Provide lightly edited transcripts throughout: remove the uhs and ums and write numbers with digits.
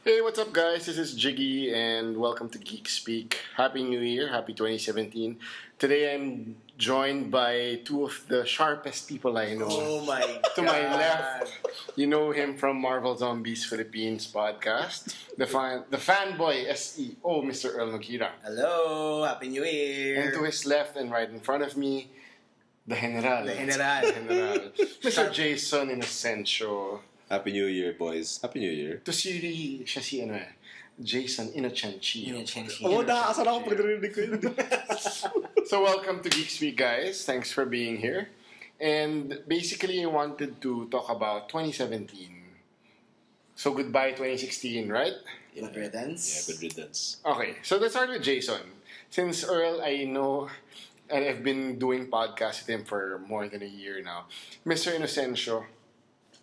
Hey, what's up, guys? This is Jiggy, and welcome to GEEK SPEAK. Happy New Year, happy 2017. Today I'm joined by two of the sharpest people I know. Oh my To god. my left, you know him from Marvel Zombies Philippines podcast, the fanboy SEO, Mr. Earl Maghirang. Hello, Happy New Year. And to his left and right in front of me, the General. The General. The General. Mr. Jason Inocencio. Happy New Year, boys. Happy New Year. To si siya si Jason Inocencio. Oh, nakakasal ako pag narinig ko yun. So welcome to Geek Speak, guys. Thanks for being here. And basically, I wanted to talk about 2017. So goodbye 2016, right? Good riddance. Yeah, good riddance. Okay, so let's start with Jason. Since Earl, I know, and I've been doing podcasts with him for more than a year now. Mr. Inocencio,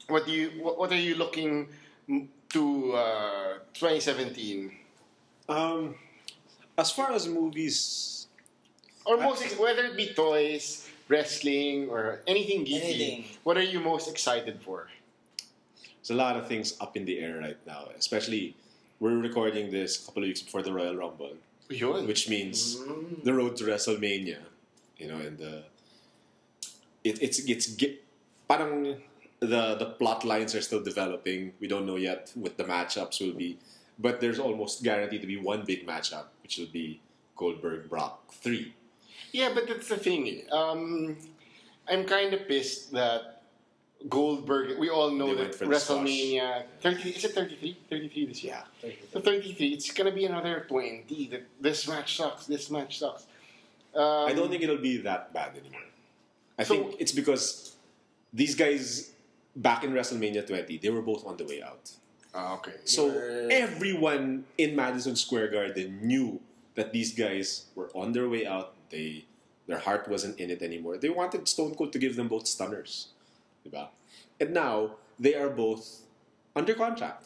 what are you looking to 2017? As far as movies, Or whether it be toys, wrestling, or anything geeky, Anything. what are you most excited for? there's a lot of things up in the air right now. Especially, we're recording this a couple of weeks before the Royal Rumble, Yun. which means the road to WrestleMania. You know, and parang the plot lines are still developing. We don't know yet what the matchups will be, but there's almost guaranteed to be one big matchup, which will be Goldberg Brock 3. Yeah, but that's the thing. I'm kind of pissed that Goldberg. We all know They that went for the WrestleMania 30. Is it 33? 33 this year. Yeah. So 33. It's gonna be another 20. That this match sucks. This match sucks. I don't think it'll be that bad anymore. I think it's because these guys back in WrestleMania 20, they were both on the way out. Okay. So everyone in Madison Square Garden knew that these guys were on their way out. Their heart wasn't in it anymore. They wanted Stone Cold to give them both stunners. Diba? And now, they are both under contract.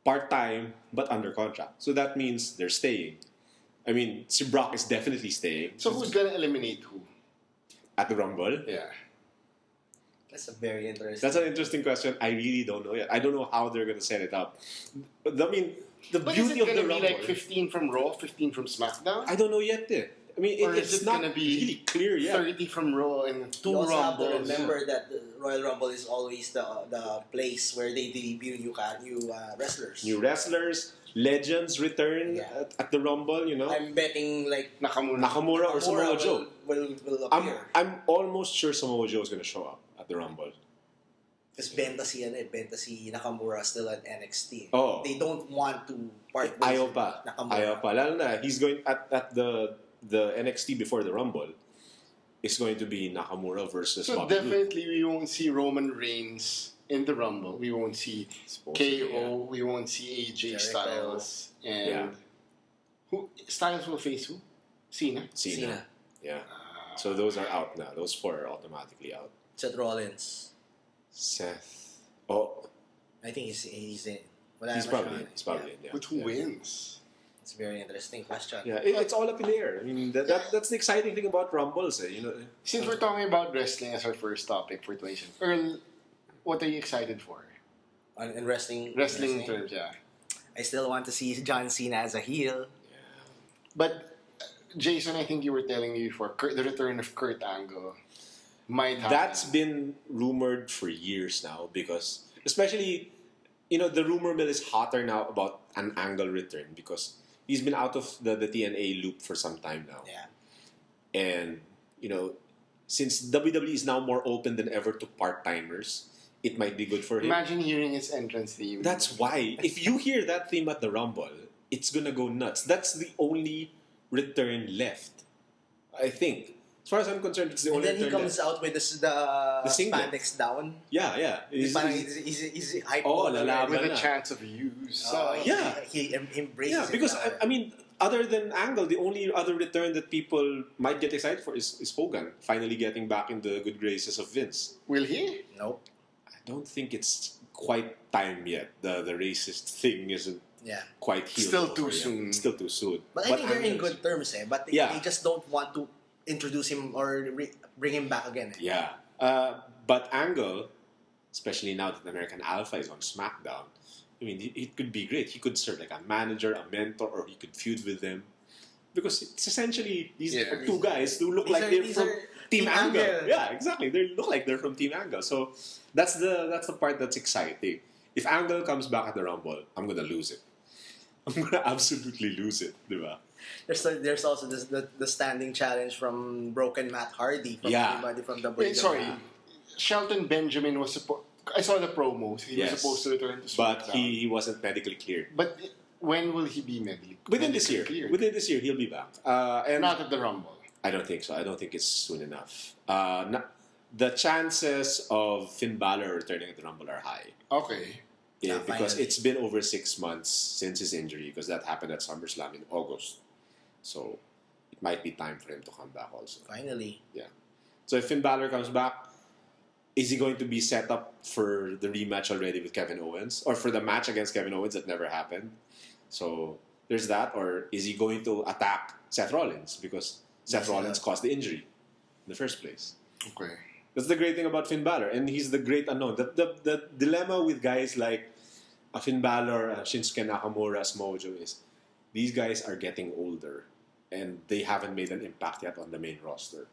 Part-time, but under contract. So that means they're staying. I mean, si Brock is definitely staying. So who's gonna eliminate who? At the Rumble? Yeah. That's a very interesting. That's an interesting question. I really don't know yet. I don't know how they're going to set it up. I mean, the But is beauty it of the gonna be Rumble... like 15 from Raw, 15 from SmackDown? I don't know yet. I mean, Or is it's it not gonna be really clear yet. 30 from Raw and two You also have to Rumbles. remember that the Royal Rumble is always the place where they debut new wrestlers. New wrestlers, legends return Yeah. at the Rumble, you know. I'm betting like Nakamura. Nakamura or Samoa Joe. will appear. I'm almost sure Samoa Joe is going to show up at the Rumble. Because benta si Nakamura still at NXT. Oh. They don't want to part with Ayaw pa. Nakamura. Ayaw pa. Lalo na, he's going at the NXT before the Rumble. It's going to be Nakamura versus So Bobby Roode. definitely we won't see Roman Reigns in the Rumble. We won't see Supposedly, KO. We won't see AJ Jericho. Styles. And Yeah. who Styles will face who? Cena. Cena. Yeah. So those are out now. Those four are automatically out. Seth Rollins. Seth. Oh, I think he's in. Wala he's pa probably siya. in. He's probably in. Yeah. But who Yeah. wins? It's a very interesting question. Yeah, it's all up in the air. I mean, that's the exciting thing about Rumbles, you know. Since we're talking about wrestling as our first topic for 2017, Earl, what are you excited for? In wrestling. Wrestling terms, yeah. I still want to see John Cena as a heel. But Jason, I think you were telling me before, the return of Kurt Angle might happen. That's been rumored for years now because, especially, you know, the rumor mill is hotter now about an Angle return because he's been out of the TNA loop for some time now. Yeah. And, you know, since WWE is now more open than ever to part-timers, it might be good for him. Imagine hearing his entrance theme. That's why. If you hear that theme at the Rumble, it's gonna go nuts. That's the only return left. I think. As far as I'm concerned, it's the And only then he return comes left. out with the singlet. spandex down. Yeah. He's hype. Oh, over lalaban. it. with a na. chance of use. yeah. He embraces Yeah, because, it. I mean, other than Angle, the only other return that people might get excited for is Hogan finally getting back in the good graces of Vince. Will he? Nope. I don't think it's quite time yet. The racist thing isn't Yeah. quite healed. Still over too yet. soon. Still too soon. But I think they're in Angle is- good terms, But Yeah. they just don't want to introduce him or bring him back again. Yeah. But Angle, especially now that American Alpha is on SmackDown, I mean, it could be great. He could serve like a manager, a mentor, or he could feud with them. Because it's essentially these Yeah. are two guys who look These like are- they're these from are Team Team Angle. Angle. Yeah, exactly. They look like they're from Team Angle. So that's the part that's exciting. If Angle comes back at the Rumble, I'm gonna lose it. I'm gonna absolutely lose it, diba? There's also the standing challenge from Broken Matt Hardy from Yeah. everybody from Wait, sorry. WWE. Shelton Benjamin was supposed. I saw the promos. He Yes. was supposed to return to But SmackDown. he wasn't medically cleared. But when will he be medically? Within this year. cleared? Within this year, he'll be back. And Not at the Rumble. I don't think so. I don't think it's soon enough. The chances of Finn Balor returning at the Rumble are high. Okay. Yeah, Yeah, because finally. it's been over 6 months since his injury, because that happened at SummerSlam in August. So it might be time for him to come back also. Finally. So if Finn Balor comes back, is he going to be set up for the rematch already with Kevin Owens? Or for the match against Kevin Owens that never happened? So there's that. Or is he going to attack Seth Rollins? Because Seth Yes, Rollins yeah. caused the injury in the first place. Okay. That's the great thing about Finn Balor. And he's the great unknown. The dilemma with guys like Finn Balor, Shinsuke Nakamura, Mojo is these guys are getting older and they haven't made an impact yet on the main roster.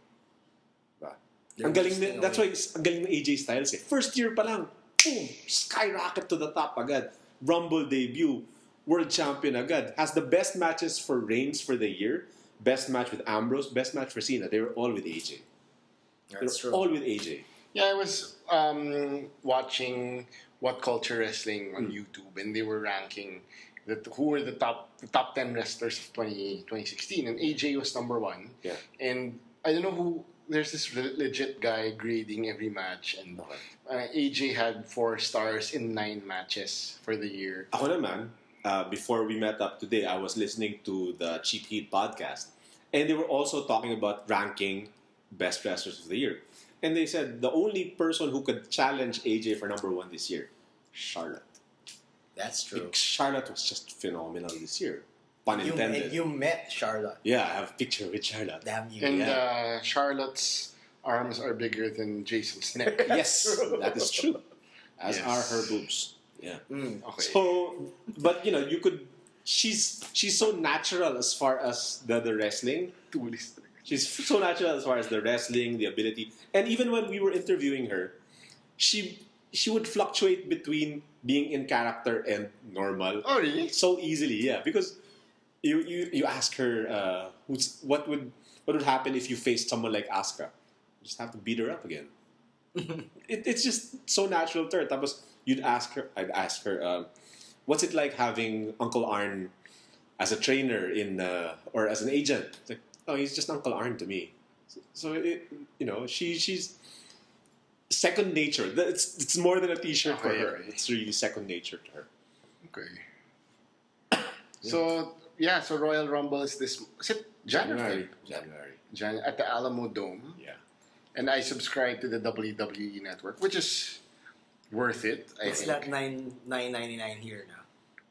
Diba? They're Ang galing wasting ni- that's away. why ang galing ng AJ Styles eh. First year pa lang, boom, skyrocket to the top agad. Rumble debut, world champion agad. Has the best matches for Reigns for the year. Best match with Ambrose, best match for Cena. They were all with AJ. That's They're true. all with AJ. Yeah, I was watching What Culture Wrestling on YouTube, and they were ranking who were the top 10 wrestlers of 2016, and AJ was number one. Yeah. And I don't know who. There's this legit guy grading every match, and AJ had 4 stars in 9 matches for the year. Ako naman, before we met up today, I was listening to the Cheat Heat podcast. And they were also talking about ranking best wrestlers of the year. And they said the only person who could challenge AJ for number 1 this year, Charlotte. That's true. Charlotte was just phenomenal this year. Pun You, intended. and you met Charlotte. Yeah, I have a picture with Charlotte. Damn you. And Yeah. Charlotte's arms are bigger than Jason's neck. Yes, that is true. As Yes. are her boobs. Yeah. Okay. So, but you could. She's so natural as far as the wrestling. Tulis talaga. She's so natural as far as the wrestling, the ability, and even when we were interviewing her, she would fluctuate between being in character and normal Oh, really? so easily. Yeah, because you ask her what would happen if you faced someone like Asuka. You just have to beat her up again. It's just so natural to her. Tapos I'd ask her, what's it like having Uncle Arn as a trainer or as an agent? It's like, oh, he's just Uncle Arn to me. So she's second nature. It's more than a T-shirt for Okay, her. okay. It's really second nature to her. Okay. So Royal Rumble is this. Is it January? At the Alamo Dome, Yeah. and I subscribe to the WWE Network, which is worth it. I It's think. that $9.99 here now.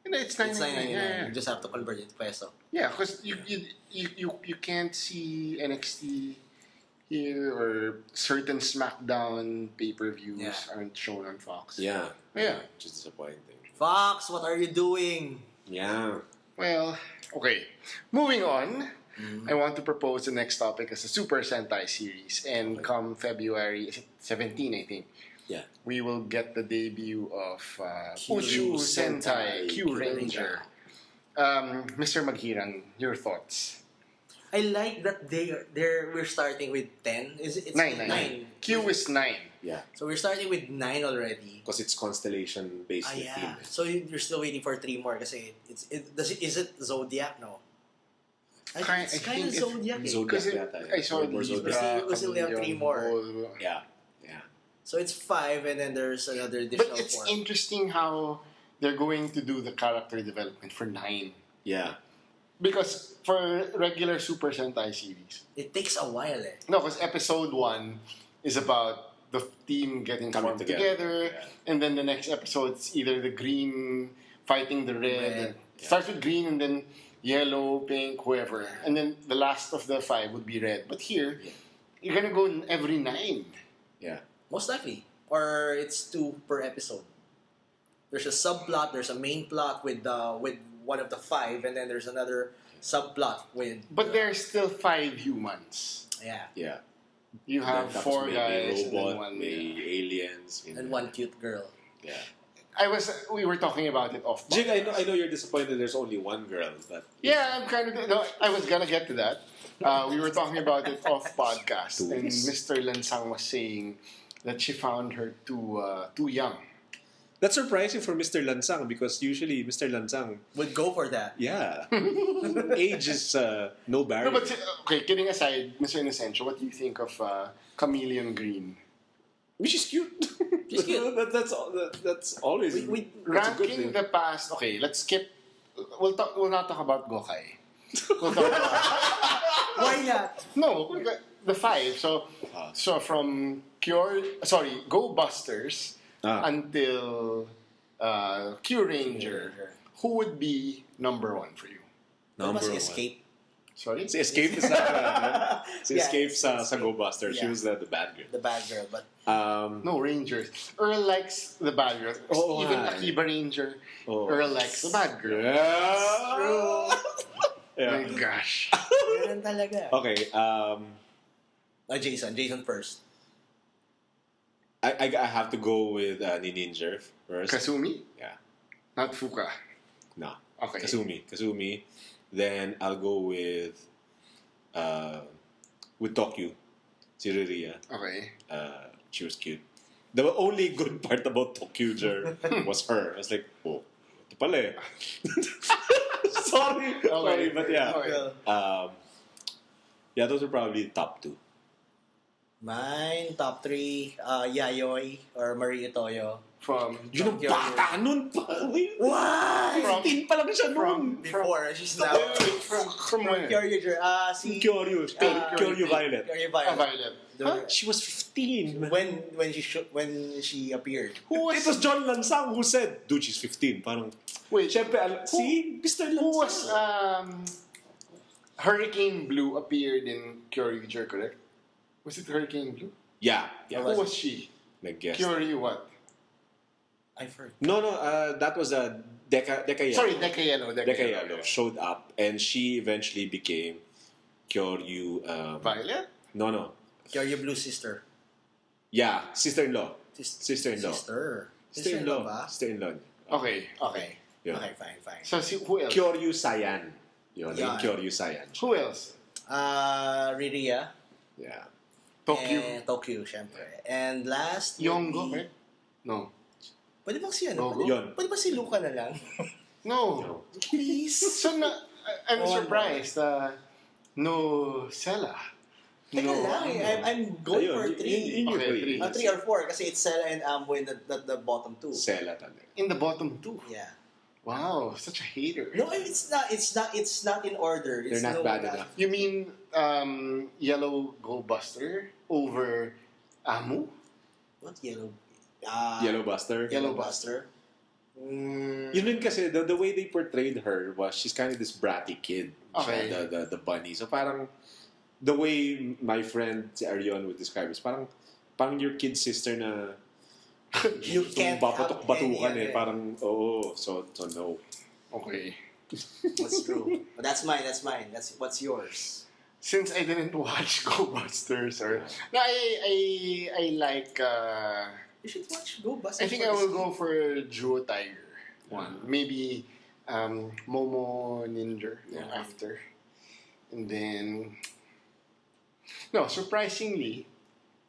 And it's It's $9.99. $9.99. Yeah, You just have to convert it to peso. yeah, because you can't see NXT here, or certain SmackDown pay-per-views Yeah. aren't shown on Fox. Yeah. Yeah. Which is disappointing. Fox, what are you doing? Yeah. Well, okay. Moving on, I want to propose the next topic as a Super Sentai series, and come February 17, I think. Yeah. We will get the debut of Q Uchu Sentai Sentai Q Ranger. Mr. Maghirang, your thoughts? I like that we're starting with 10. It's 9. Q is 9. Yeah. So we're starting with 9 already. Because it's constellation based Ah, theme. yeah. So you're still waiting for 3 more kasi is it Zodiac? No. It's kind of think it's Zodiac. Eh. Zodiac. Because yata, I saw More Libra, Zodiac. We still have 3 more. Chameleon, Yeah. Yeah. So it's 5 and then there's another But additional it's 4. interesting how they're going to do the character development for 9. Yeah. Because for regular Super Sentai series, It takes a while eh. no, because episode 1 is about the team getting Coming formed together. together, and then the next episode it's either the green fighting the red. Red, Starts with green and then yellow, pink, whoever, and then the last of the 5 would be red. But here, you're gonna go every 9. Yeah. Most likely. Or it's 2 per episode. there's a subplot, there's a main plot with one of the five, and then there's another subplot with. But there's still 5 humans. Yeah, Yeah. You have Then tapos 4 may guys robot, and then one. may aliens. and one cute girl. Yeah. We were talking about it off. Jig, I know you're disappointed there's only one girl, but Yeah, I'm kind of. No, I was gonna get to that. We were talking about it off podcast, and Mr. Lansang was saying that she found her too young. that's surprising for Mr. Lansang because usually Mr. Lansang, Would go for that. yeah, age is no barrier. No, but okay, kidding aside, Mr. Inocencio, what do you think of Chameleon Green? Which is cute. She's cute. That's always We that's a good Ranking thing. the past. Okay, let's skip. We'll not talk about Gokai. We'll talk about Why not? no the 5. So Ah. so from Go Busters until Q Ranger. Who would be number 1 for you? Number Must one. escape. Sorry? Si Escape is si Yeah, Escape sa Escape. Go Buster. She Yeah. was the bad girl. The bad girl, but No, Rangers. Earl likes the bad girl. Oh, Even why? Akiba Ranger, Oh. Earl likes the bad girl. Yeah. true. My Yeah. gosh. Ganun talaga. Okay. Jason first. I have to go with Ninja first. Kasumi? Yeah. Not Fuka. No. Okay. Kasumi. Then I'll go with Tokyo. Si Riria. Okay. She was cute. The only good part about Tokyo was her. I was like, oh, ito pala eh. Sorry, but yeah. Okay. Yeah, those are probably top 2. Mine, top 3, Yayoi or Maria Toyo. From Yun ang bata nun pa. What? 15 pa lang siya nun. Before, she's now... from where? Si... Kyoryu Violet. Kyoryu Ah, Violet. Violet. She was 15. When she appeared. It was John Lansang who said, dude, she's 15. Parang, Wait, syempre, see? Mr. Lansang. who was Hurricane Blue appeared in Kyoryu, correct? Was it Hurricane Blue? Yeah. Who was she? Nag-guess. Kyoryu what? I forgot. No, that was a Deka Yellow. Sorry, Deka Yellow. Deka Yellow showed up and she eventually became Kyoryu. Violet? No. Kyoryu Blue sister. Yeah, sister-in-law. Sister-in-law ba? Sister-in-law. Okay. Okay. Yeah. Okay, fine. So, who else? Kyoryu Sayan. Yun, Yeah. Kyoryu Sayan. Who else? Riria. Yeah. Tokyo. And Tokyo, syempre. And last would Yongo, be... right? No. Pwede bang si ano? Gogo? Yun. Pwede ba si Luca na lang? No. Please. So, I'm Oh, surprised. No Sela. Teka lang, I'm going for 3. In your Okay, 3. 3 or 4 kasi it's Sela and Ambo in the bottom 2. Sela talaga. In the bottom 2. Yeah. Wow, such a hater. No, it's not in order. It's They're not bad enough. You mean Yellow Go Buster over Amu? What yellow? Yellow Buster. Yellow Buster. Yun din kasi, the way they portrayed her was she's kind of this bratty kid. Okay. The bunny. So parang, the way my friend si Arion would describe it, parang your kid's sister na You can't have bapatok-batukan any eh. Parang, so no. Okay. That's true. But that's mine. What's yours? Since I didn't watch Go Busters or no, I like You should watch Go Buster. I think I will go for Duo Tiger one. Maybe Momo Ninja after. And then no, surprisingly,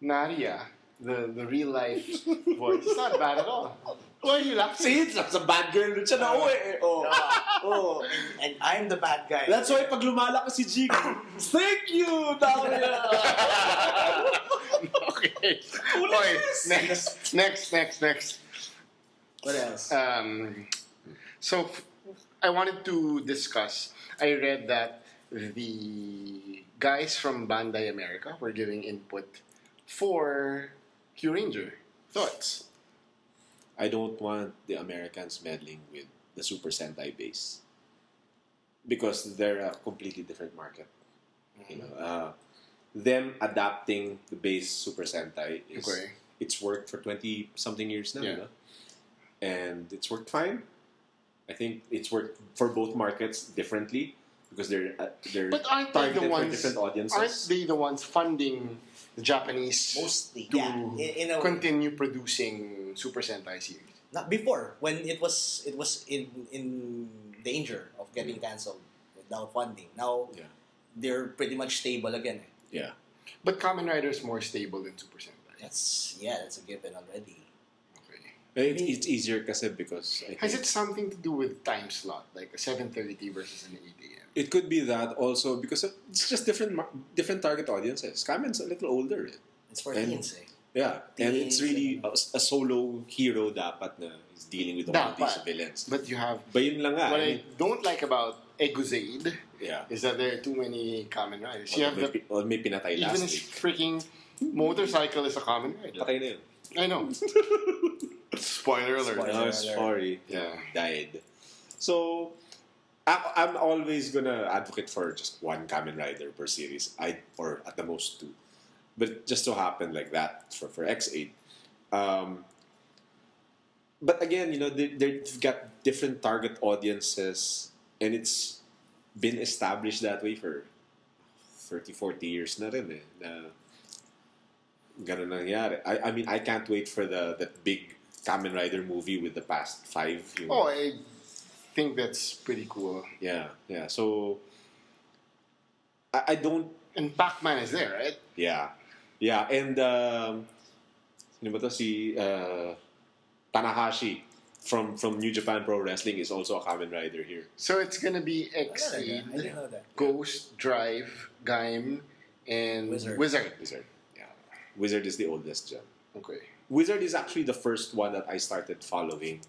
Naria, the real life voice, it's not bad at all. Why are you laughing? See, it's a bad girl dun siya na eh. Oh, and I'm the bad guy. That's why pag lumala ka si Jiggy, thank you, Daria! Okay. Okay. Next. What else? So I wanted to discuss. I read that the guys from Bandai America were giving input for Q Ranger. Thoughts? I don't want the Americans meddling with the Super Sentai base because they're a completely different market. You know, them adapting the base Super Sentai is Okay. it's worked for 20 something years now. Yeah. You know? and it's worked fine. I think it's worked for both markets differently because they're But aren't they targeted the for ones? different audiences. Aren't they the ones funding the Japanese Mostly, to yeah. In a way. continue producing Super Sentai series? Not before, when it was in danger of getting cancelled without funding. Now Yeah. they're pretty much stable again. Yeah. But Kamen Rider is more stable than Super Sentai. That's a given already. Okay. It's easier kasi because I think Has it something to do with time slot, like a 7:30 versus an 8 a.m.? it could be that also because it's just different target audiences. Kamen's a little older. It's for And- teens, eh. Yeah, and it's Teens really and- a solo hero dapat na is dealing with all of these villains. But you have. But yun lang nga. What I I mean, don't like about Eguzaid yeah. is that there are too many Kamen Riders. You have the, May pinatay even last his week. freaking motorcycle is a Kamen Rider. Patay na yun. I know. Spoiler alert. Spoiler. Oh, sorry. Yeah. Died. So, I'm always gonna advocate for just one Kamen Rider per series. Or at the most two. But it just so happened like that for X8. But again, they've got different target audiences and it's been established that way for 30, 40 years na rin eh. Na ganun nangyari. I mean, I can't wait for that big Kamen Rider movie with the past 5. Oh, I think that's pretty cool. Yeah. So, I don't... And Pac-Man is there, right? Yeah. And sino ba to? Si Tanahashi from New Japan Pro Wrestling is also a Kamen Rider here. So it's gonna be I X8, didn't know that. Ghost, Drive, Gaim, and Wizard. Wizard. Yeah. Wizard is the oldest gem. Okay. Wizard is actually the first one that I started following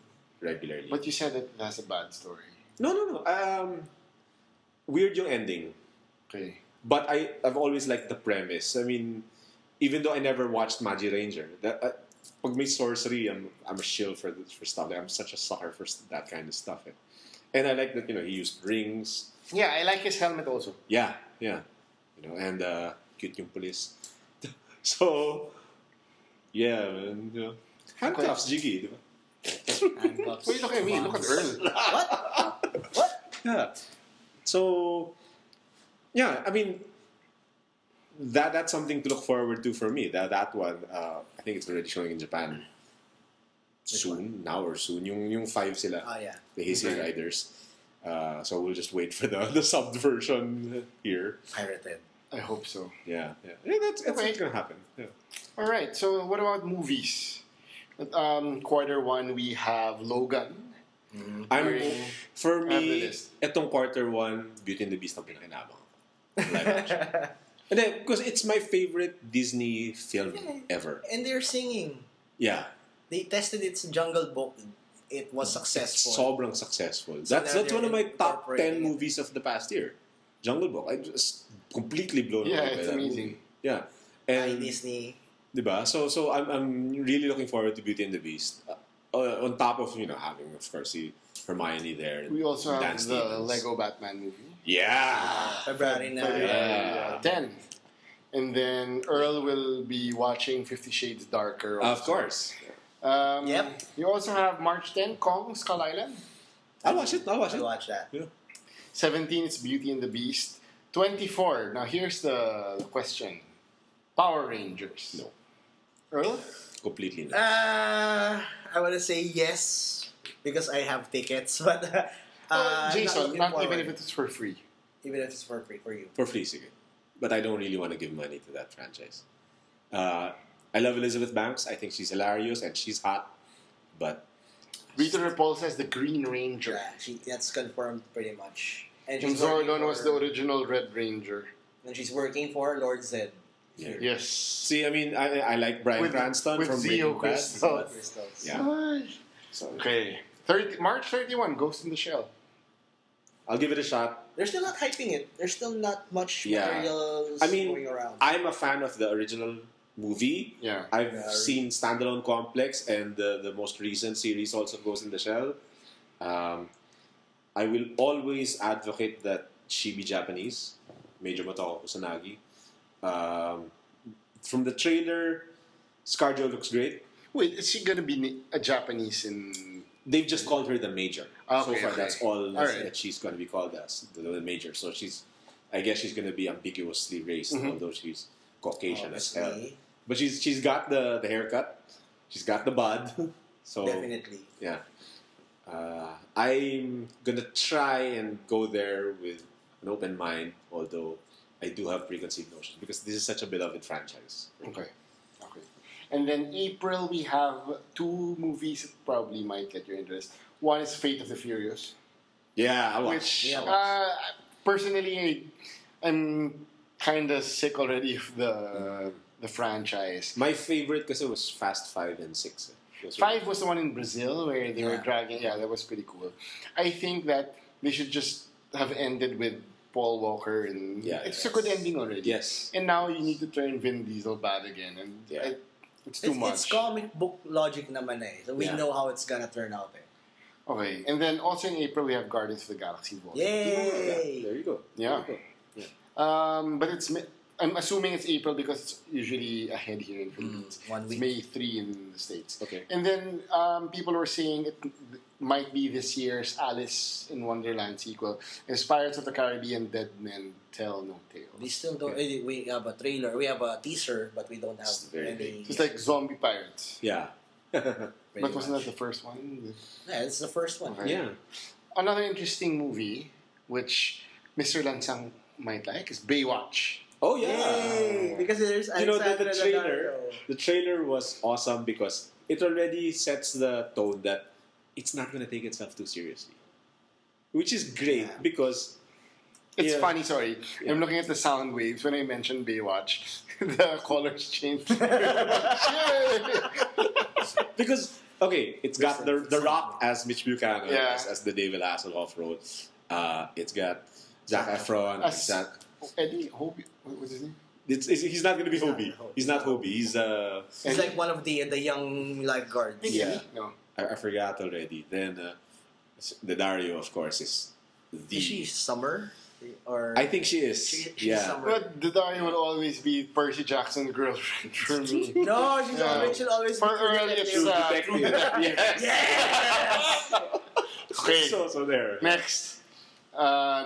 regularly. But you said that it has a bad story. No. Weird yung ending. Okay. But I've always liked the premise. I mean, even though I never watched Magi Ranger, pag may sorcery, I'm a shill for stuff. Like, I'm such a sucker for that kind of stuff. Eh. And I like that he used rings. Yeah, I like his helmet also. Yeah. And cute yung police. So, yeah, man. Handcuffs, Jiggy, di ba? Handcuffs. Why you look at me? Look at Earl. What? Yeah. So, yeah, I mean, that's something to look forward to for me. That one, I think it's already showing in Japan soon, now or soon. Yung 5 sila, Oh, yeah. the Heisei Okay. Riders. So we'll just wait for the subbed version here. Pirated. I hope so. Yeah. That's Okay. what's gonna happen. Yeah. All right. So what about movies? Quarter 1 we have Logan. For I have the me, list. etong quarter 1, Beauty and the Beast ang pinakinabang. Live action. And then, because it's my favorite Disney film ever. And they're singing. Yeah. They tested its Jungle Book. It was successful. Sobrang successful. So That's now one of my they're top 10 incorporating it. movies of the past year. Jungle Book. I'm just completely blown Yeah, away by it's that amazing. movie. Yeah. By And, Disney. diba? So I'm really looking forward to Beauty and the Beast. On top of, having, of course, Hermione there. and We also have Dan the Stevens. Lego Batman movie. Yeah! February na. Yeah. 10. And then Earl will be watching 50 Shades Darker. Of also. course. Yep. You also have March 10, Kong, Skull Island. I'll watch it. I'll watch that. Yeah. 17, it's Beauty and the Beast. 24, now here's the question. Power Rangers. No. Earl? Completely no. I want to say yes because I have tickets, but Jason, looking not forward. even if it's for free. Even if it's for free for you. For free, sige. But I don't really want to give money to that franchise. I love Elizabeth Banks. I think she's hilarious and she's hot. But Rita Repulsa as the Green Ranger. Yeah, that's confirmed pretty much. And And she's working Zordon was the for- original Red Ranger. And she's working for Lord Zed. yeah. Yes. See, I mean, I like Bryan With- Cranston with from Zeo Breaking Bad. Crystal. but- Crystals. Yeah. Ay. So Okay. March 31, Ghost in the Shell. I'll give it a shot. They're still not hyping it. There's still not much Yeah. materials I mean, going around. I'm a fan of the original movie. Yeah. I've Yeah, seen Standalone Complex and the most recent series also Ghost in the Shell. I will always advocate that she be Japanese. Medyo matoko Kusanagi. From the trailer, ScarJo looks great. Wait, is she gonna be a Japanese in they've just called her the Major. Okay, So far, okay. that's all Alright. that she's going to be called as, the Major. So I guess she's going to be ambiguously raced, although she's Caucasian as hell. Obviously. But she's got the haircut, she's got the bod. So Definitely. yeah, I'm gonna try and go there with an open mind, although I do have preconceived notions because this is such a beloved franchise. Okay. Okay. And then April, we have 2 movies that probably might get your interest. One is Fate of the Furious, Yeah, I watched. which Yeah. personally, I'm kind of sick already of the franchise. My favorite because it was Fast 5 and 6. Those were- 5 was the one in Brazil where they were Yeah. dragging. Yeah, that was pretty cool. I think that they should just have ended with Paul Walker, and Yeah, it's yes. a good ending already. Yes. And now you need to turn Vin Diesel bad again, and Yeah. it's too much. It's comic book logic naman eh. So we Yeah. know how it's gonna turn out eh. Okay, and then also in April we have Guardians of the Galaxy Vol. Yay! There you go. Yeah. There you go. But I'm assuming it's April because it's usually ahead here in Philippines. 1 It's week. May 3 in the States. Okay. And then people were saying it might be this year's Alice in Wonderland sequel. It's Pirates of the Caribbean Dead Men Tell No Tales. We still don't. We have a trailer. We have a teaser, but we don't have It's very any. It's like zombie pirates. Yeah. But wasn't that the first one? Yeah, it's the first one. Okay. Yeah. Another interesting movie, which Mr. Lansang might like, is Baywatch. Oh yeah. Yay! Because there's You know that Alexandra Daddario. the trailer was awesome because it already sets the tone that it's not going to take itself too seriously, which is great Yeah. because It's Yeah. funny, sorry. Yeah. I'm looking at the sound waves when I mentioned Baywatch. The colors changed. because okay, it's got the Rock as Mitch Buchanan Yeah. as the David Hasselhoff role. It's got Zac Efron. As- It's got, Eddie Hobie, what's his name? he's not going to be He's not Hobie. Hobie. He's not Hobie. He's He's like one of the young lifeguards. Big Yeah. Eddie? No. I forgot already. Then the Dario, of course, is the. Is she Summer? Or I think she is. She's yeah. Summer. But the Dario will always be Percy Jackson's girlfriend for me. No, Yeah. she'll always For be True Earl, it's Detective. True Detective. Yes. Yes! Okay, So there. next.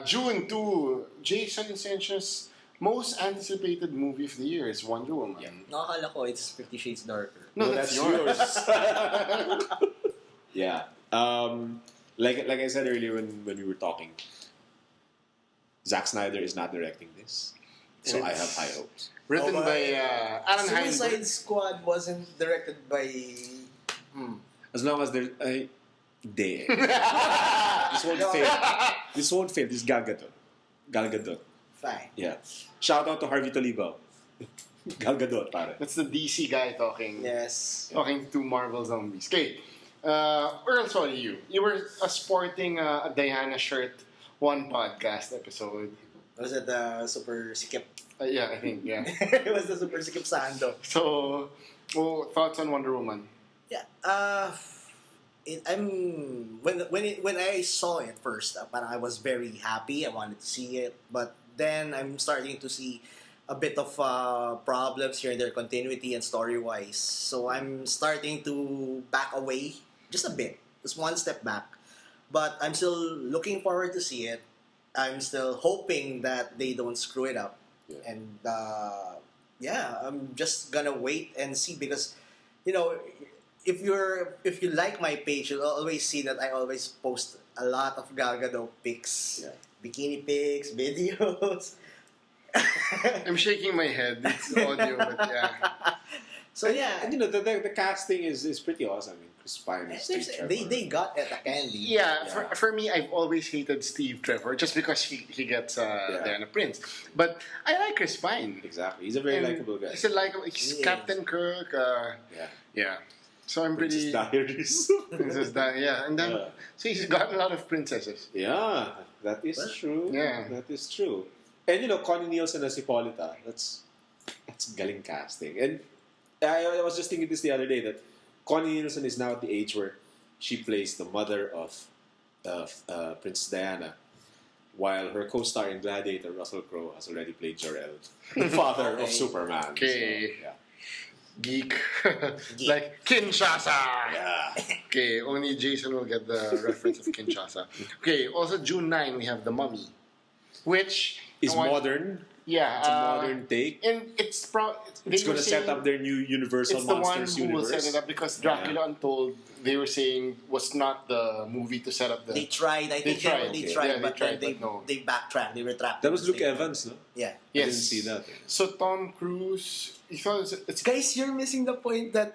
June 2, Jason Inocencio's most anticipated movie of the year is Wonder Woman. Yeah. Nakakala ko, it's 50 Shades Darker. No, that's yours. Yeah. Like I said earlier when we were talking, Zack Snyder is not directing this, so I have high hopes. Written Oh, by Alan Suicide Heinberg. Squad wasn't directed by... As long as there's this won't fail. This won't fail. This is Gal Gadot. Gal Gadot. Fine. Yeah. Shout out to Harvey Tolibo. Gal Gadot, pare. That's the DC guy talking. Yes. Talking to Marvel zombies. Okay. Earl, sorry, you were sporting a Diana shirt one podcast episode. Was it the Super Sikip? Yeah, I think, yeah. It was the Super Sikip Sando. So, thoughts on Wonder Woman? Yeah. When I saw it first, parang I was very happy. I wanted to see it, but then I'm starting to see a bit of problems here in their continuity and story wise. So I'm starting to back away just a bit, just one step back. But I'm still looking forward to see it. I'm still hoping that they don't screw it up. Yeah. And yeah, I'm just gonna wait and see because, you know, if you like my page, you'll always see that I always post a lot of Gal Gadot pics, Yeah. bikini pics, videos. I'm shaking my head. It's audio, but yeah. So yeah, And you know the casting is pretty awesome. I mean, Chris Pine is Steve Trevor. they got at the candy. Yeah, Yeah. For me, I've always hated Steve Trevor just because he gets Diana Prince. But I like Chris Pine. Exactly. He's a very And likable guy. He's a likable. He's He is. Captain Kirk. Yeah. Yeah. So I'm Princess pretty. Diaries. Princess yeah, and then Yeah. so he's gotten a lot of princesses. Yeah, that is Well, true. yeah. That is true. And you know, Connie Nielsen as Hippolyta, that's galing casting. And I was just thinking this the other day that Connie Nielsen is now at the age where she plays the mother of Princess Diana, while her co-star in Gladiator, Russell Crowe, has already played Jor-El, the father of Okay. Superman. Okay. So, yeah. geek. Geek. Like Kinshasa. Yeah. Okay, only Jason will get the reference of Kinshasa. Okay, also June 9, we have The Mummy. Which Is I want- modern. Yeah. It's a modern take. And it's It's going to set up their new Universal it's the one Monsters who universe. will set it up because Dracula Untold, they were saying, was not the movie to set up the. They tried. I think tried. they Okay. tried, Yeah, they but tried, then but no. they backtracked. They retracted. That was the Luke statement. Evans, no? Yeah. I Yes. didn't see that. So Tom Cruise, you thought it's Guys, you're missing the point that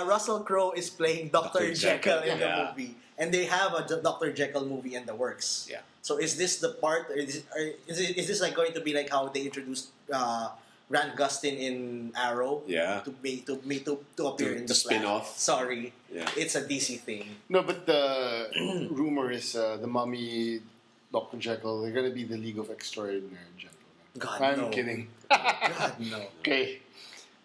Russell Crowe is playing Dr. Dr. Jekyll in the Yeah. movie. And they have a Dr. Jekyll movie in the works. Yeah. So is this the part, is this like going to be like how they introduced Grant Gustin in Arrow? Yeah. To appear in the spin-off. Sorry. Yeah. It's a DC thing. no, but the rumor is the Mummy, Dr. Jekyll, they're gonna be the League of Extraordinary Gentlemen. God, I'm no. kidding. God, no. Okay.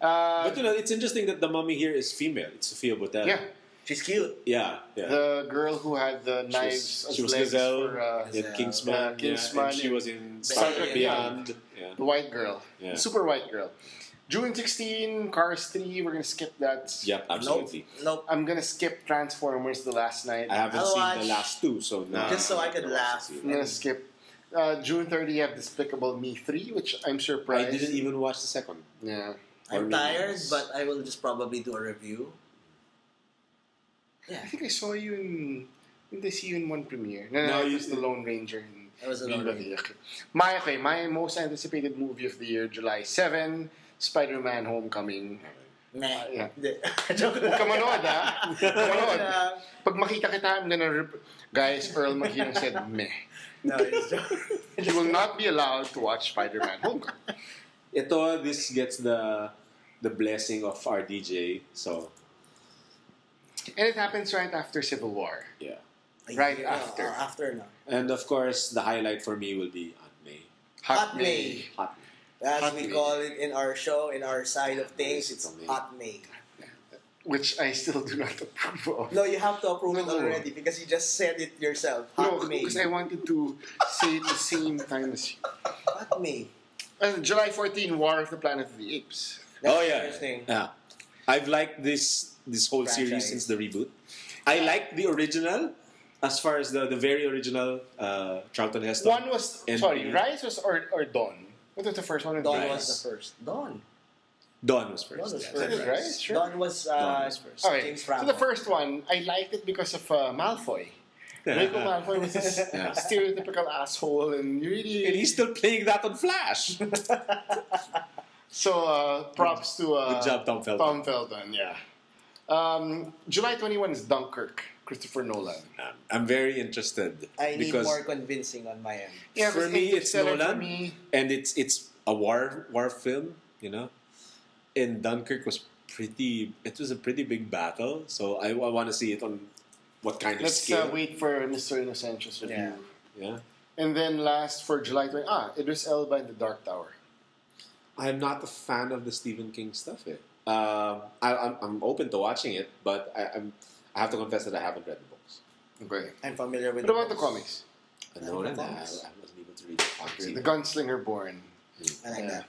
But it's interesting that the mummy here is female. It's Sophia Boutella. Yeah, She's cute. Yeah. the girl who had the She knives was, as she was legs Gazelle for in Kingsman. Kingsman And she and was in Star Star Trek Trek Beyond. Yeah. the white girl, Yeah. the super white girl. June 16, Cars 3, we're gonna skip that. Yep, absolutely. Nope. I'm gonna skip Transformers the last night. I haven't I'll seen watch- the last two, so now Just so I could I'm gonna watch laugh. the I'm gonna skip. June 30, you have Despicable Me 3, which I'm sequel. surprised. I didn't even watch the second. Yeah. I'm Or tired, maybe- but I will just probably do a review. Yeah. I think I saw you in. Didn't I see you in one premiere? No, No, it you- was the Lone Ranger. I was the Lone Ranger. My most anticipated movie of the year, July 7, Spider-Man Homecoming. Meh. Yeah. Joke lang. Come manood, ha? Come manood. lang. Pag makita kita, I'm gonna Guys, Earl Maghirang said, meh. No, it's joke. You will not be allowed to watch Spider-Man Homecoming. This gets the blessing of our DJ, so And it happens right after Civil War. yeah. Right Yeah, after. After na. And of course, the highlight for me will be Aunt May. Hot May. Hot As Hot we May. call it in our show, in our side of things, it's Hot May. Hot May. Which I still do not approve of. No, you have to approve it No. already because you just said it yourself. No, Hot May. because I wanted to say it the same time as you. Hot May. July 14, War of the Planet of the Apes. That's Oh yeah, interesting. yeah. I've liked this whole series Franchise. since the reboot. I like the original, as far as the very original Charlton Heston. One was, And sorry, the- Rise was or Dawn? What was the first one? Dawn Rise. was the first. Dawn. Dawn was Dawn first. was yeah. first. Is it Rise? Sure. Dawn was, Dawn was first. Okay, James so Franco. the first one, I liked it because of Malfoy. Draco Malfoy was this Yeah. stereotypical asshole, and you really. And he's still playing that on Flash. So props to Good job, Tom Felton. Tom Felton, yeah. July 21 is Dunkirk, Christopher Nolan. I'm very interested I need because more convincing on my end. Yeah, for because me it's Interstellar Nolan, for me- and it's a war film, you know. And Dunkirk was it was a pretty big battle, so I want to see it on what kind of Let's scale. wait for Mr. Inocencio's review. Yeah. Yeah, And then last for July 20, Idris Elba in The Dark Tower. I'm not a fan of the Stephen King stuff. I'm open to watching it, but I have to confess that I haven't read the books. Okay. I'm familiar with What about the books. comics? I know that I comics. wasn't able to read the comics. The either. Gunslinger Born. I like Yeah. that.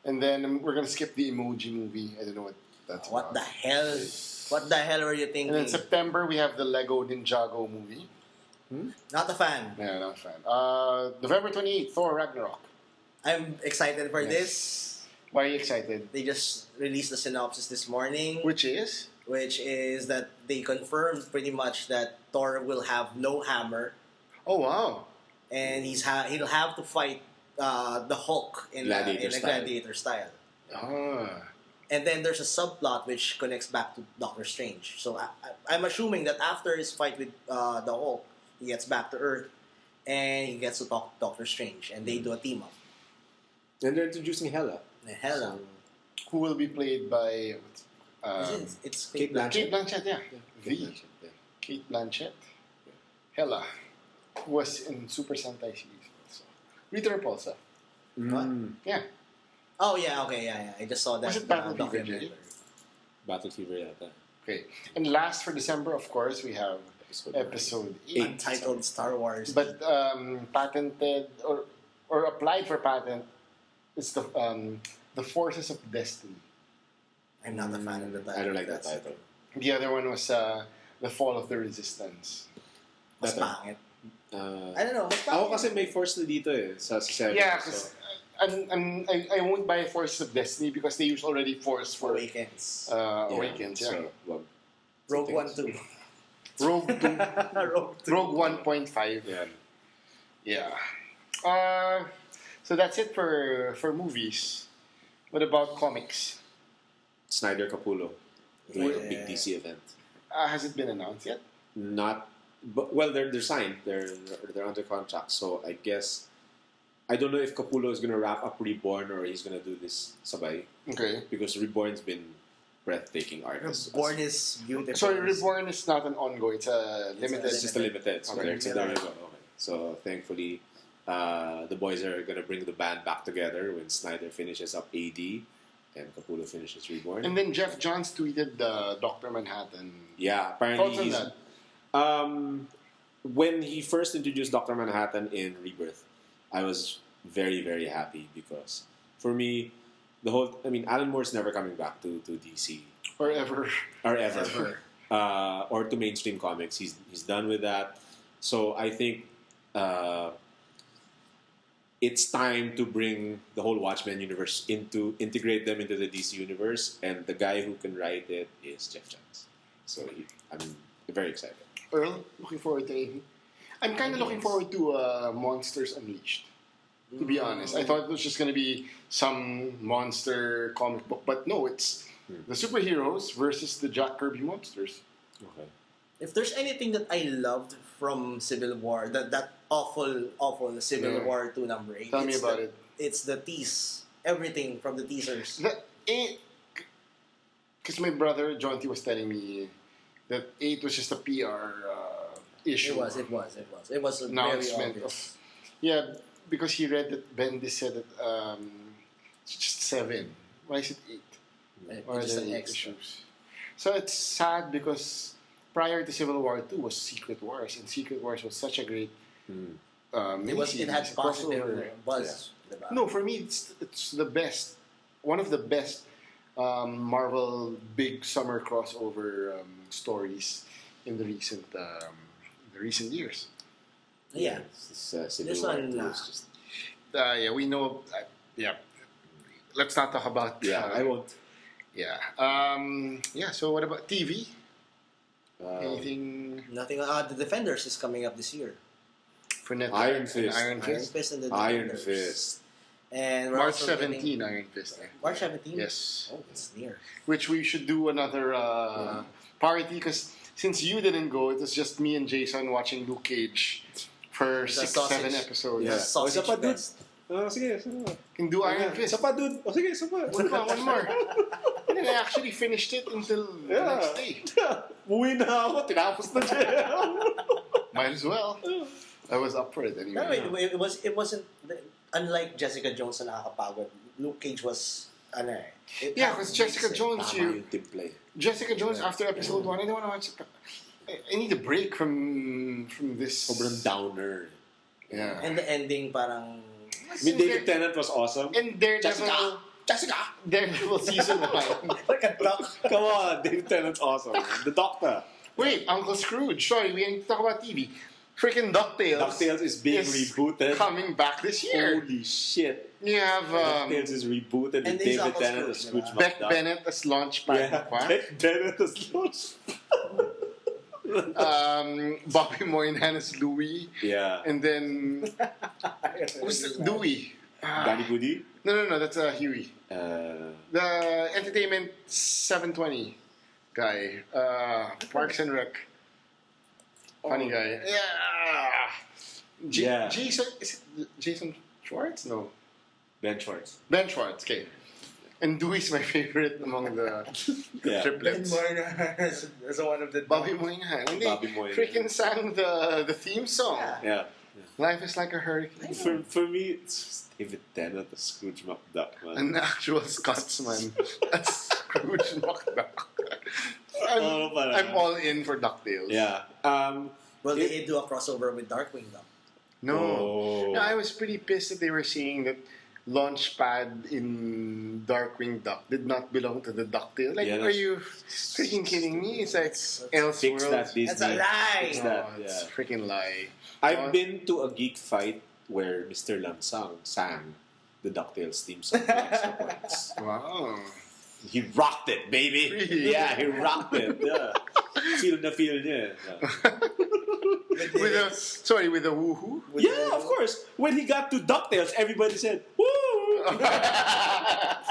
And then we're going to skip the Emoji movie. I don't know what that's What the about. hell? What the hell were you And thinking? then September, we have the Lego Ninjago movie. Not a fan. Yeah, not a fan. November 28th, Thor Ragnarok. I'm excited for Yes. this. Why are you excited? They just released the synopsis this morning, Which is? which is that they confirmed pretty much that Thor will have no hammer, Oh, wow. and he'll have to fight the Hulk in Gladiator a style. gladiator style. Ah. And then there's a subplot which connects back to Doctor Strange. So I'm assuming that after his fight with the Hulk, he gets back to Earth, and he gets to talk to Doctor Strange, and they do a team up. And they're introducing Hela. Hell, Who will be played by... it's Kate Blanchett. Kate Blanchett, yeah. Kate The Blanchett, yeah. Kate Blanchett. Hela. Who was in Super Sentai series also. Rita Repulsa. Mm. Yeah. Oh yeah, okay, yeah. I just saw that. Was it Battle Fever, documentary. Jay? Battle Fever yata. Okay. And last for December, of course, we have episode 8. Untitled Star Wars. But patented or applied for patent is the Forces of Destiny. I I'm not a fan of the title. I don't like that That's- title. The other one was The Fall of the Resistance. Mas That- pangit. Uh, I don't know. Mas Ako pangit. kasi may Force na dito sa 7. Yeah, because I won't buy Force of Destiny because they use already Force for Awakens. Awakens. Yeah. So, well, Rogue One 2. Rogue 2. Rogue 2. Rogue 1.5. yeah. Yeah. So that's it for movies. What about comics? Snyder Capullo doing a Yeah. big DC event. Has it been announced yet? Not, but well, they're signed. They're under contract. So I guess I don't know if Capullo is gonna wrap up Reborn or he's gonna do this sabay Okay. because Reborn's been breathtaking art. Born is beautiful. Sorry, Reborn is not an ongoing. It's a limited. It's just a limited. So, Okay. so there you go. Okay. So thankfully, the boys are gonna bring the band back together when Snyder finishes up AD and Capullo finishes Reborn. And then Jeff Johns tweeted Dr. Manhattan. Yeah, apparently Thoughts on he's. that? When he first introduced Dr. Manhattan in Rebirth, I was very, very happy because for me, Alan Moore's never coming back to DC Or ever. or ever, or to mainstream comics. He's done with that. So I think it's time to bring the whole Watchmen universe integrate them into the DC universe, and the guy who can write it is Jeff Johns. So I'm very excited. Earl, looking forward to anything. I'm kind of looking forward to Monsters Unleashed. To be honest, I thought it was just going to be some monster comic book, but no, it's the superheroes versus the Jack Kirby monsters. Okay. If there's anything that I loved from Civil War, that awful Civil Yeah. War 2 number 8. Tell me about it. It's the tease. Everything from the teasers. Because my brother John T was telling me that 8 was just a PR issue. It was a very announcement obvious. Yeah, because he read that Bendis said that it's just 7. Why is it 8? Or Just the an 8 extra. issues? So it's sad because prior to Civil War 2 was Secret Wars, and Secret Wars was such a great It miniseries, had positive crossover. buzz. diba? No, for me, it's the best. One of the best Marvel big summer crossover stories in the recent years. Yeah. Civil This War one, 2 is just. Yeah, we know. Yeah, let's not talk about. Yeah, I won't. Yeah. Yeah. So what about TV? Anything Nothing. The Defenders is coming up this year. for Netflix? Iron Fist. Iron Iron Fist. Fist and the Iron Defenders. Fist. And we're March also 17, getting- Iron Fist. March 17? Yes. Oh, it's near. Which we should do another party because since you didn't go, it was just me and Jason watching Luke Cage for It's a 6-7 sausage. episodes. Yeah. Sausage Isa pa, dude. fest. Sige, isa pa. Can do Iron Fist. Isa pa, dude. Sige, isa pa. One more. And then I actually finished it until the next day. Uwi na ako. Tinapos na siya. Might as well. I was up for it No, anyway. it wasn't unlike Jessica Jones na nakakapagod. Luke Cage was Yeah, because Jessica Jones, Tama yung timpla eh. Jessica Jones after episode 1, I don't want to watch it. I need a break from this. Sobrang downer. Yeah. And the ending parang David Tennant was awesome. And Daredevil. Daredevil season 1. like a duck. Come on, David Tennant's awesome. The Doctor. Wait, Uncle Scrooge. Sorry, we didn't talk about TV. Freaking DuckTales. DuckTales is being rebooted. Coming back this year. Holy shit. You have DuckTales is rebooted and with he's David Uncle Tennant as Scrooge, Scrooge Beck McDuck. Bennett as Launchpad Yeah, McQuack. Beck Bennett as Launch. Bobby Moynihan as Louie. Yeah. And then who's Dewey? Danny Goody. No, that's Huey. Uh, The Entertainment 720 guy. Parks and Rec. Funny guy. Yeah. Yeah. Jason, is it Jason Schwartz? No. Ben Schwartz. Ben Schwartz, okay. And Dewey's my favorite among the Yeah. triplets. as one of the Bobby Moynihan. And they Bobby Moynihan. freaking sang the theme song. Yeah. Yeah. Life is like a hurricane. For me, it's just David Tennant as Scrooge McDuck, man. An actual Scotsman. That's Scrooge McDuck. I'm all in for DuckTales. Yeah. Well, they do a crossover with Darkwing though. No. Oh. No, I was pretty pissed that they were saying that launch pad in Darkwing Duck did not belong to the DuckTales. Like, Yeah, are you freaking kidding me? It's like Elseworlds. Fix that, Disney. That's a lie. Fix No, that. it's Yeah. freaking lie. I've been to a geek fight where Mr. Langsang sang the DuckTales theme song for extra points. Wow. He rocked it, baby. Really? Yeah, he rocked it. Yeah. Feel na feel niya. Yeah. With a woohoo? Yeah, of course. When he got to DuckTales, everybody said, "Woo!" I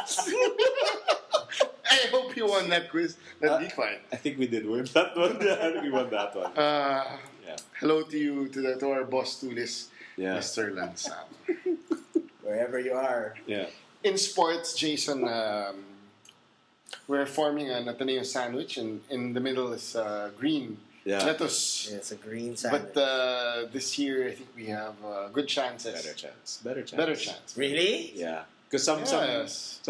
hope you won that quiz, that geek fight. I think we did win that one. I think we won that one. Yeah. Hello to you, to our boss Tulis, Yeah. Mr. Lansam. Wherever you are. Yeah. In sports, Jason, we're forming an Ateneo sandwich, and in the middle is green Yeah. lettuce. Yeah, it's a green sandwich. But this year, I think we have good chances. Better chance. Better chance. Better chance. Really? Yeah. Because some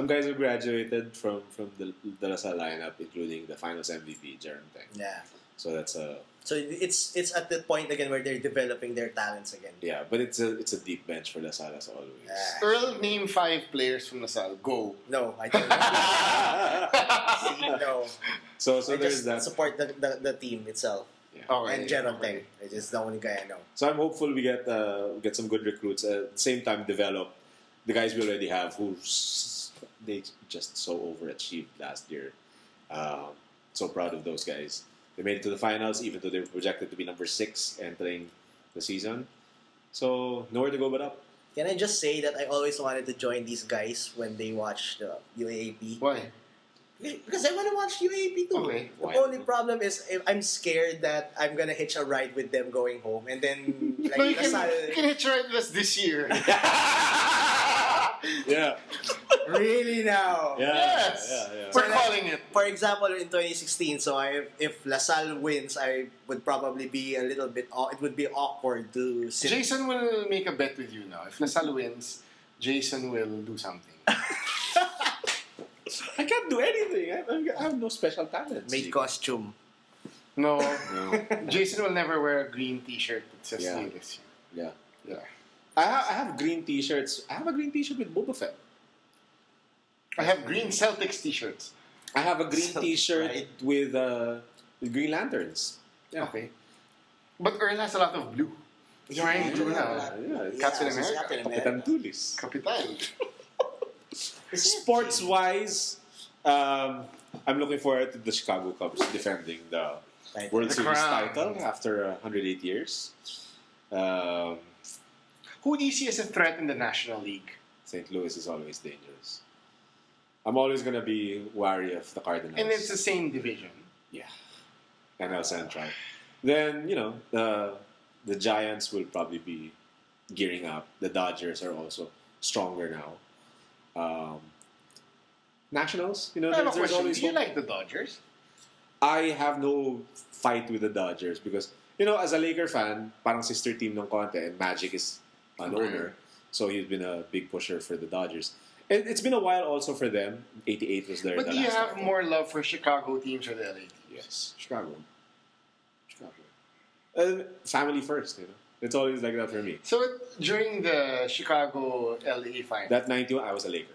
guys who graduated from the La Salle lineup, including the finals MVP, Jerome Teng. Yeah. So that's a So it's at the point again where they're developing their talents again. yeah, but it's a deep bench for La Salle as always. Yeah. Earl, name 5 players from LaSalle. Go. No, I don't. See, no. So I there's just that. support the team itself. Yeah. Okay. And Jerome Teng. It's just the only guy I know. So I'm hopeful we get some good recruits. At the same time, develop the guys we already have who they just so overachieved last year. So proud of those guys. They made it to the finals, even though they were projected to be number 6 entering the season. So nowhere to go but up. Can I just say that I always wanted to join these guys when they watch the UAAP? Why? Because I want to watch UAAP too. Okay. The Why? only problem is I'm scared that I'm gonna hitch a ride with them going home, and then like No, you can Lasal- hitch a ride with us this year. Yeah. really now. Yeah. Yes. Yeah. We're calling it. For example, in 2016, so if LaSalle wins, I would probably be a little bit. It would be awkward to sit. Jason will make a bet with you now. If LaSalle wins, Jason will do something. I can't do anything. I have no special talents. Made costume. No, No. Jason will never wear a green T-shirt that says Yeah. Stay this year. Yeah. Yeah. I have green T-shirts. I have a green T-shirt with Boba Fett. I have green Celtics T-shirts. I have a green So, T-shirt right. with Green Lanterns. Yeah. Okay. But Earl has a lot of blue. He's wearing blue now. Yeah. Captain it's America. Captain Kapitan America. Tulis. Kapitan. Sports-wise, I'm looking forward to the Chicago Cubs defending the Right. World The Series crown. title after 108 years. Who do you see as a threat in the National League? St. Louis is always dangerous. I'm always going to be wary of the Cardinals. And it's the same division. Yeah. NL Central. Then, the Giants will probably be gearing up. The Dodgers are also stronger now. Nationals, I have a there's question. always Do you hope. like the Dodgers? I have no fight with the Dodgers because, as a Laker fan, parang sister team ng konti and Magic is an Right. owner. So he's been a big pusher for the Dodgers. And it's been a while also for them. 88 was their But the do you last have title. more love for Chicago teams or the LA teams? Yes, Chicago. Family first, It's always like that for me. So during the Chicago LA final, That 91, I was a Laker.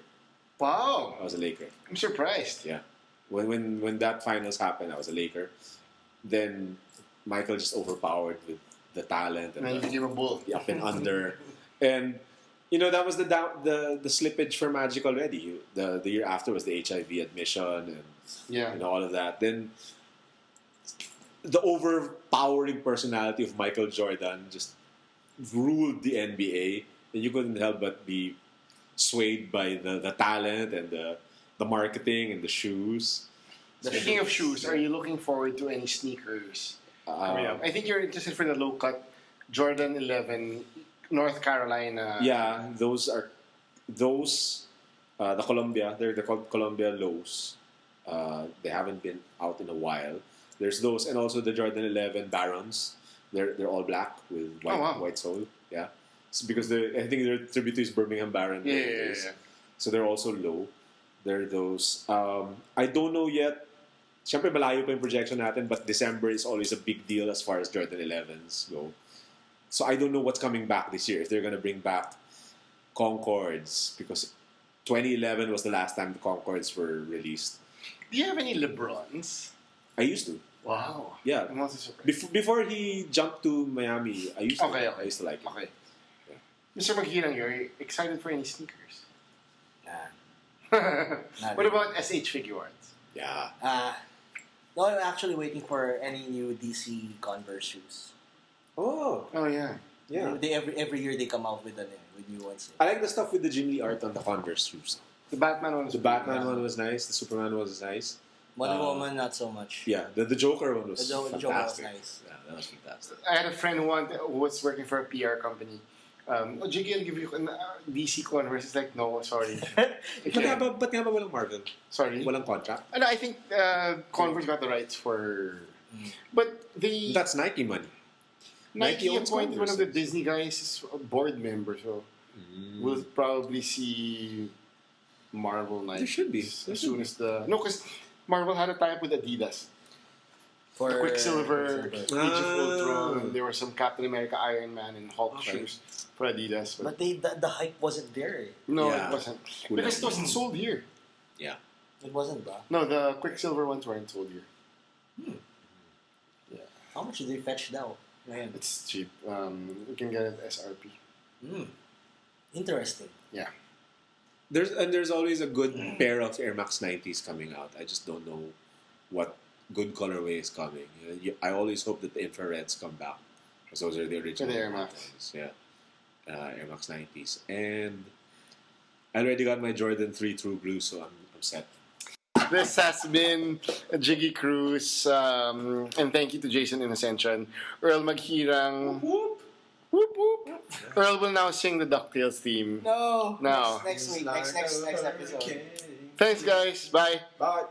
wow, I was a Laker. I'm surprised. Yeah. When that finals happened, I was a Laker. Then Michael just overpowered with the talent And then you and became a bull. the up and under. And that was the slippage for Magic already. The year after was the HIV admission and Yeah. all of that. Then the overpowering personality of Michael Jordan just ruled the NBA, and you couldn't help but be swayed by the talent and the marketing and the shoes. Speaking of shoes, are you looking forward to any sneakers coming up? I think you're interested for the low cut Jordan 11 North Carolina. Yeah, the Columbia. They're called Columbia Lows. They haven't been out in a while. There's those, and also the Jordan 11 Barons. They're all black with white, Oh, wow. white sole. Yeah, it's because I think their tribute is Birmingham Baron. Yeah. So they're also low. They're those. I don't know yet. Siyempre malayo pa yung projection natin, but December is always a big deal as far as Jordan 11s go. So I don't know what's coming back this year. If they're gonna bring back Concords because 2011 was the last time the Concords were released. Do you have any LeBrons? I used to. Wow. Yeah. I'm also surprised. Before he jumped to Miami, I used to. Okay. I used to like him. Okay. Mr. Maghirang, you're excited for any sneakers? Nah. What about SH figure arts? Yeah. No, I'm actually waiting for any new DC Converse shoes. Oh. Oh yeah. Yeah. They every year they come out with new ones. I like the stuff with the Jim Lee art on the Converse shoes. The Batman one. The Batman one was nice. The Superman one was nice. Wonder Woman, not so much. Yeah, the Joker one was The Joker was fantastic. nice. Yeah, that was fantastic. I had a friend who was working for a PR company. Jiggy, I'll give you DC Converse. It's like, no, sorry. Ba't nga ba walang Marvel? Sorry. Walang contract? And I think Converse got the rights for... But they... That's Nike money. Nike owns appointed one of the Converse. Disney guys as a board member, so we'll probably see Marvel Nike. There should be. As soon as the... No, because Marvel had a tie-up with Adidas. For The Quicksilver, Age of Ah. Ultron, there were some Captain America, Iron Man, and Hulk shoes for Adidas. But But the hype wasn't there. no, Yeah. it wasn't. Because it wasn't sold here. Yeah. It wasn't, ba? No, the Quicksilver ones weren't sold here. How much do they fetch now? Ngayon. It's cheap. You can get it SRP. Interesting. Yeah. There's always a good pair of Air Max 90s coming out. I just don't know what good colorway is coming. I always hope that the infrareds come back. Because those are the original The Air Max. ones. Yeah. Air Max 90s. And I already got my Jordan 3 True Blue, so I'm set. This has been Jiggy Cruz, and thank you to Jason Inocencio and Earl Maghirang. Whoop! Whoop, whoop. Earl will now sing the DuckTales theme. No. No. Next week. Next episode. Thanks, guys. Bye. Bye!